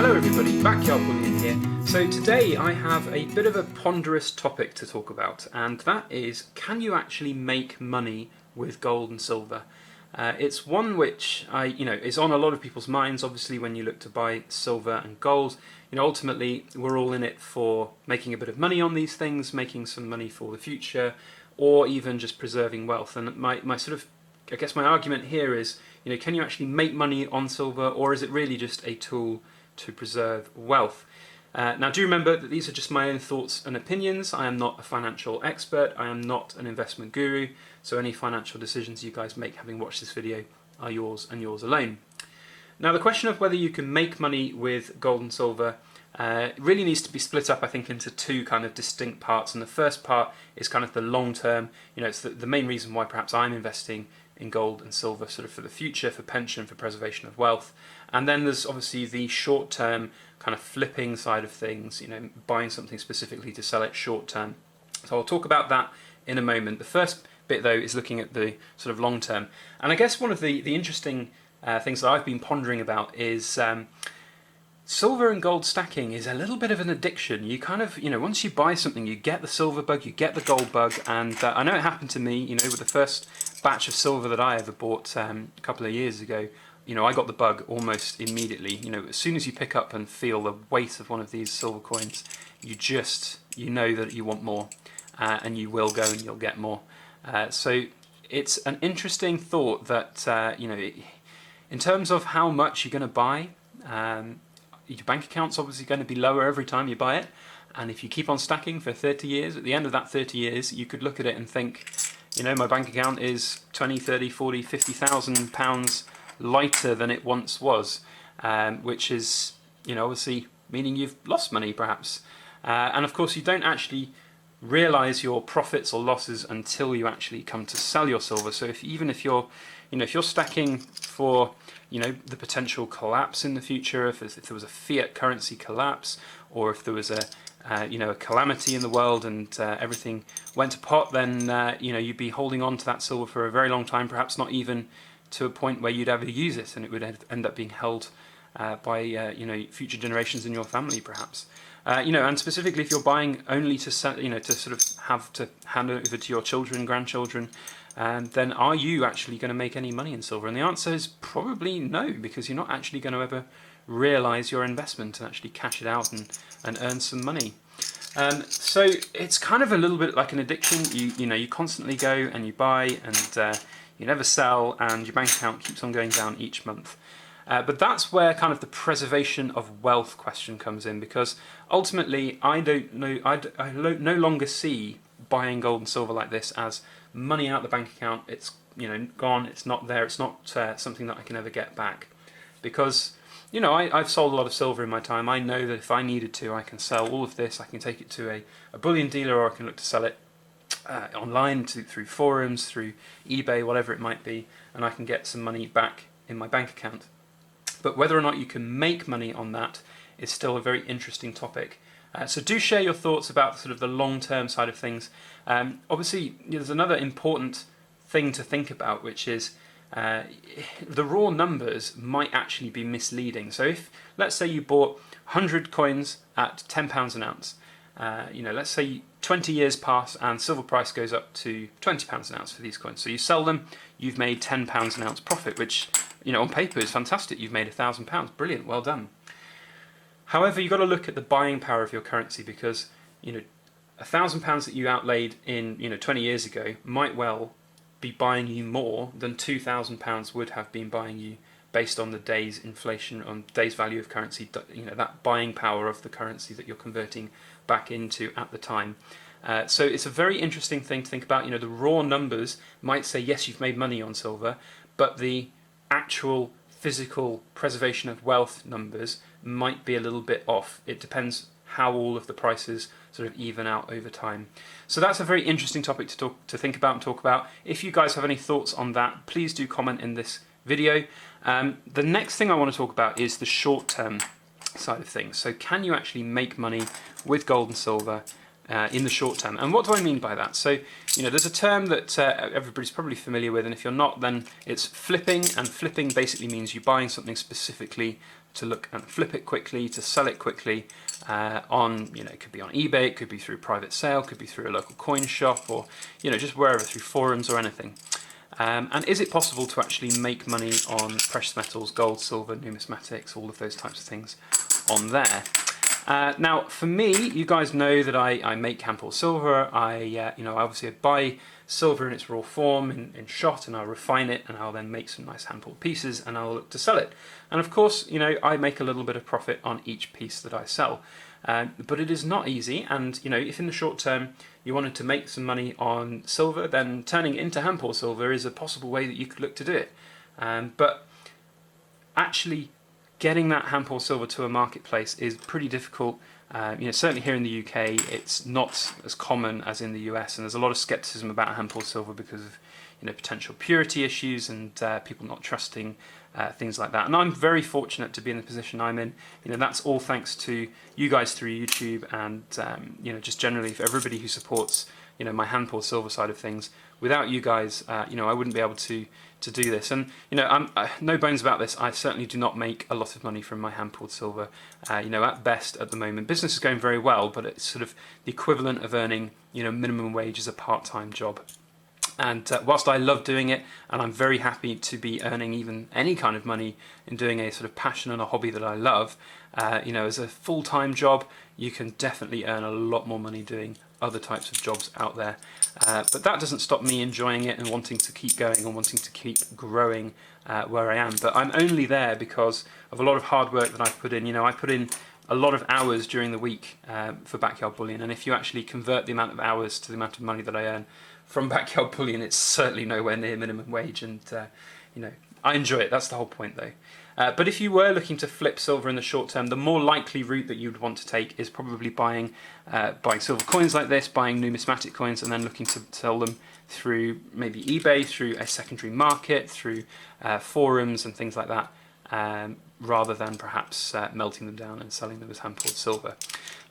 Hello everybody, Backyard Bullion here. So today I have a bit of a ponderous topic to talk about, and that is, can you actually make money with gold and silver? It's one which is on a lot of people's minds. Obviously, when you look to buy silver and gold, ultimately we're all in it for making a bit of money on these things, making some money for the future, or even just preserving wealth. And my argument here is, can you actually make money on silver, or is it really just a tool to preserve wealth? Now, do remember that these are just my own thoughts and opinions. I am not a financial expert. I am not an investment guru. So any financial decisions you guys make having watched this video are yours and yours alone. Now, the question of whether you can make money with gold and silver really needs to be split up, I think, into two kind of distinct parts. And the first part is kind of the long term. It's the main reason why perhaps I'm investing in gold and silver, sort of for the future, for pension, for preservation of wealth. And then there's obviously the short term kind of flipping side of things, buying something specifically to sell it short term. So I'll talk about that in a moment. The first bit though is looking at the sort of long term. And I guess one of the interesting things that I've been pondering about is silver and gold stacking is a little bit of an addiction. You kind of, once you buy something, you get the silver bug, you get the gold bug, and I know it happened to me, with the first batch of silver that I ever bought a couple of years ago. I got the bug almost immediately. As soon as you pick up and feel the weight of one of these silver coins, you know that you want more, and you will go and you'll get more. So it's an interesting thought that, in terms of how much you're going to buy, your bank account's obviously going to be lower every time you buy it, and if you keep on stacking for 30 years, at the end of that 30 years, you could look at it and think, my bank account is 20, 30, 40, 50,000 pounds lighter than it once was, which is, obviously meaning you've lost money perhaps. And of course, you don't actually realize your profits or losses until you actually come to sell your silver. So if you're stacking for, the potential collapse in the future, if there was a fiat currency collapse, or if there was a calamity in the world and everything went to pot, then you'd be holding on to that silver for a very long time, perhaps not even to a point where you'd ever use it, and it would end up being held by future generations in your family, perhaps. And specifically, if you're buying only to sell, to sort of have to hand over to your children, grandchildren, then are you actually going to make any money in silver? And the answer is probably no, because you're not actually going to ever realize your investment and actually cash it out and earn some money. So it's kind of a little bit like an addiction. You constantly go and you buy and you never sell, and your bank account keeps on going down each month. But that's where kind of the preservation of wealth question comes in, because ultimately I no longer see buying gold and silver like this as money out the bank account. It's gone, it's not there, it's not something that I can ever get back. Because I've sold a lot of silver in my time. I know that if I needed to, I can sell all of this, I can take it to a bullion dealer, or I can look to sell it online through forums, through eBay, whatever it might be, and I can get some money back in my bank account. But whether or not you can make money on that is still a very interesting topic. So do share your thoughts about sort of the long-term side of things. Obviously, there's another important thing to think about, which is the raw numbers might actually be misleading. So if, let's say you bought 100 coins at £10 an ounce, let's say 20 years pass and silver price goes up to £20 an ounce for these coins. So you sell them, you've made £10 an ounce profit, which, on paper is fantastic. You've made £1,000. Brilliant, well done. However, you've got to look at the buying power of your currency, because, £1,000 that you outlaid in, 20 years ago might well be buying you more than £2,000 would have been buying you based on the day's inflation, on day's value of currency, that buying power of the currency that you're converting back into at the time. So it's a very interesting thing to think about. The raw numbers might say, yes, you've made money on silver, but the actual physical preservation of wealth numbers might be a little bit off. It depends how all of the prices sort of even out over time. So that's a very interesting topic to think about and talk about. If you guys have any thoughts on that, please do comment in this video. The next thing I want to talk about is the short-term side of things. So can you actually make money with gold and silver in the short term. And what do I mean by that? So, there's a term that everybody's probably familiar with, and if you're not, then it's flipping. And flipping basically means you buying something specifically to look and flip it quickly, to sell it quickly on, it could be on eBay, it could be through private sale, could be through a local coin shop, or, just wherever, through forums or anything. And is it possible to actually make money on precious metals, gold, silver, numismatics, all of those types of things on there? Now, for me, you guys know that I make hand pulled silver. I obviously buy silver in its raw form in shot, and I'll refine it, and I'll then make some nice hand pulled pieces, and I'll look to sell it. And of course, I make a little bit of profit on each piece that I sell. But it is not easy, and if in the short term you wanted to make some money on silver, then turning it into hand pulled silver is a possible way that you could look to do it. But actually getting that hand pulled silver to a marketplace is pretty difficult. Certainly here in the UK, it's not as common as in the US, and there's a lot of skepticism about hand pulled silver because of potential purity issues and people not trusting things like that. And I'm very fortunate to be in the position I'm in. That's all thanks to you guys through YouTube, and just generally for everybody who supports my hand pulled silver side of things. Without you guys, I wouldn't be able to do this. And I'm no bones about this. I certainly do not make a lot of money from my hand pulled silver. At best at the moment, business is going very well, but it's sort of the equivalent of earning minimum wage as a part-time job. And whilst I love doing it, and I'm very happy to be earning even any kind of money in doing a sort of passion and a hobby that I love, as a full-time job, you can definitely earn a lot more money doing other types of jobs out there. But that doesn't stop me enjoying it and wanting to keep going and wanting to keep growing where I am. But I'm only there because of a lot of hard work that I've put in. I put in a lot of hours during the week for Backyard Bullion, and if you actually convert the amount of hours to the amount of money that I earn from Backyard Bullion, it's certainly nowhere near minimum wage, and I enjoy it. That's the whole point, though. But if you were looking to flip silver in the short term, the more likely route that you'd want to take is probably buying silver coins like this, buying numismatic coins, and then looking to sell them through maybe eBay, through a secondary market, through forums and things like that, rather than perhaps melting them down and selling them as hand pulled silver.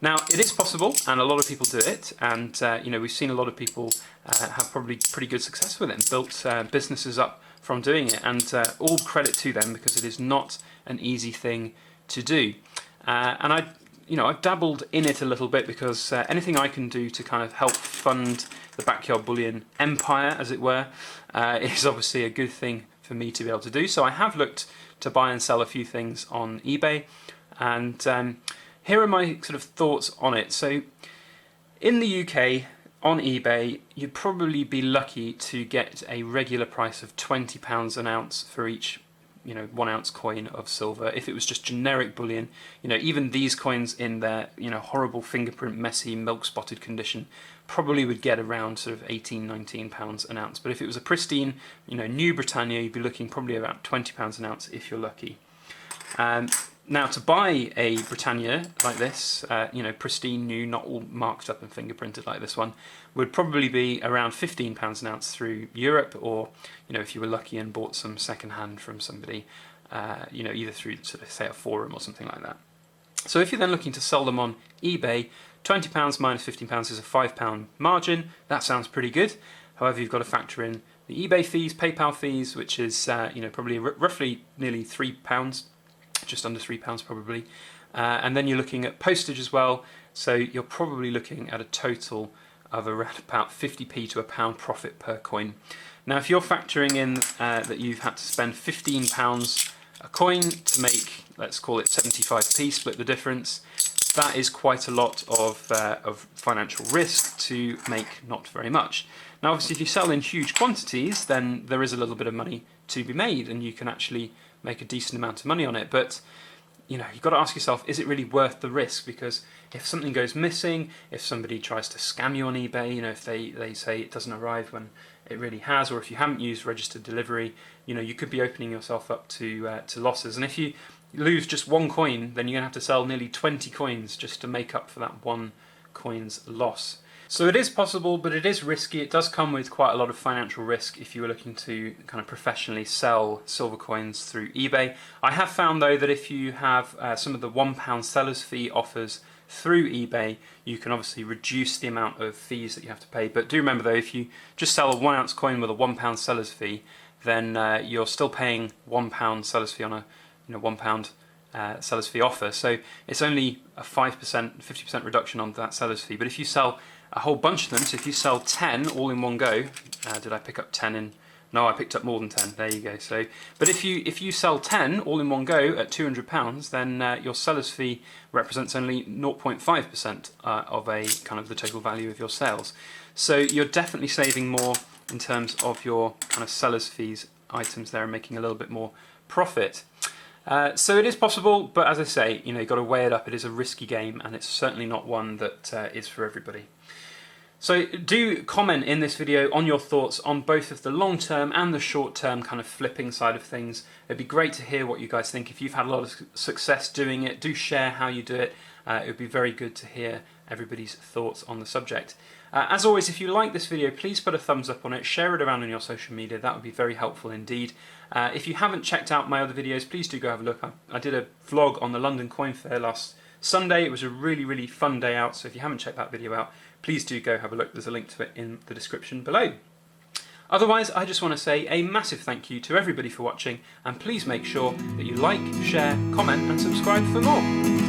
Now, it is possible, and a lot of people do it, and we've seen a lot of people have probably pretty good success with it, built businesses up from doing it, and all credit to them, because it is not an easy thing to do. And I've dabbled in it a little bit, because anything I can do to kind of help fund the Backyard Bullion empire, as it were, is obviously a good thing for me to be able to do. So I have looked to buy and sell a few things on eBay, and here are my sort of thoughts on it. So in the UK, on eBay, you'd probably be lucky to get a regular price of £20 an ounce for each 1 ounce coin of silver. If it was just generic bullion, even these coins in their horrible fingerprint, messy, milk spotted condition probably would get around sort of £18-19 an ounce. But if it was a pristine, new Britannia, you'd be looking probably about £20 an ounce if you're lucky. Now, to buy a Britannia like this, pristine, new, not all marked up and fingerprinted like this one, would probably be around £15 an ounce through Europe, or if you were lucky and bought some second hand from somebody, either through sort of, say, a forum or something like that. So if you're then looking to sell them on eBay, £20 minus £15 is a £5 margin. That sounds pretty good. However, you've got to factor in the eBay fees, PayPal fees, which is probably roughly nearly £3. Just under £3 probably, and then you're looking at postage as well, so you're probably looking at a total of around about 50p to £1 profit per coin. Now, if you're factoring in that you've had to spend £15 a coin to make, let's call it 75p, split the difference, that is quite a lot of financial risk to make not very much. Now, obviously, if you sell in huge quantities, then there is a little bit of money to be made, and you can actually make a decent amount of money on it. But you've got to ask yourself, is it really worth the risk? Because if something goes missing, if somebody tries to scam you on eBay, if they say it doesn't arrive when it really has, or if you haven't used registered delivery, you could be opening yourself up to losses. And if you lose just one coin, then you're going to have to sell nearly 20 coins just to make up for that one coin's loss. So it is possible, but it is risky. It does come with quite a lot of financial risk if you were looking to kind of professionally sell silver coins through eBay. I have found, though, that if you have some of the £1 seller's fee offers through eBay, you can obviously reduce the amount of fees that you have to pay. But do remember though, if you just sell a 1 ounce coin with a £1 seller's fee, then you're still paying £1 seller's fee on a £1 seller's fee offer. So it's only a 5%, 50% reduction on that seller's fee. But if you sell a whole bunch of them, so if you sell 10 all in one go, did I pick up 10 in? No, I picked up more than 10. There you go. So, but if you sell 10 all in one go at £200, then your seller's fee represents only 0.5% of a kind of the total value of your sales. So you're definitely saving more in terms of your kind of seller's fees items there and making a little bit more profit. So it is possible, but as I say, you've got to weigh it up. It is a risky game, and it's certainly not one that is for everybody. So do comment in this video on your thoughts on both of the long-term and the short-term kind of flipping side of things. It'd be great to hear what you guys think. If you've had a lot of success doing it, do share how you do it. It would be very good to hear everybody's thoughts on the subject. As always, if you like this video, please put a thumbs up on it, share it around on your social media. That would be very helpful indeed. If you haven't checked out my other videos, please do go have a look. I did a vlog on the London Coin Fair last Sunday. It was a really, really fun day out, so if you haven't checked that video out, please do go have a look. There's a link to it in the description below. Otherwise, I just want to say a massive thank you to everybody for watching, and please make sure that you like, share, comment and subscribe for more.